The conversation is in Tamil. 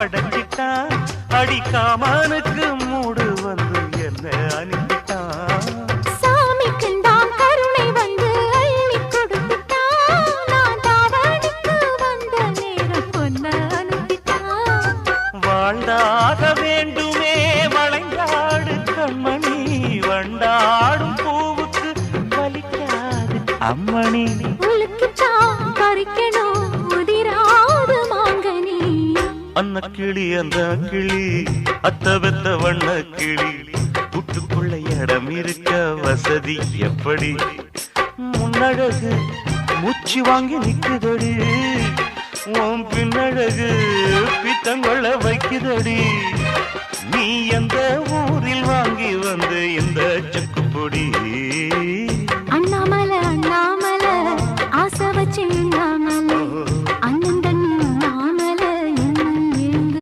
படைச்சிட்டான் அடிக்காமனுக்கு மூடு வந்து என்ன அனுப்பிட்டான். சாமிக்குந்தான் கருணை வந்து அள்ளி கொடுத்துட்டான். நான் தாவணிக்கு வந்த நேரம் பொன்ன அனுப்பிட்டான். வாழ்ந்தாக வேண்டுமே வளைந்தாடு கண்மணி, வண்டாடும் பூவுக்கு வலிக்காது அம்மணி. உலுக்கித்தான் பறிக்கணும் உதிராது மாங்கனி. அன்ன கிளி அந்த கிளி அத்த பெத்த வண்ண கிளி, கூட்டுக்குள்ள இடம் இருக்க வசதி எப்படி? முன்னழகு மூச்சு வாங்கி நிக்குதடி, உன் பின்னழகு பித்தங்கொள்ள வைக்குதடி. நீ எந்த ஊரில் வாங்கி வந்து இந்த செக்கு பொடி? அண்ணாமலை அண்ணாமலை ஆசை வச்சு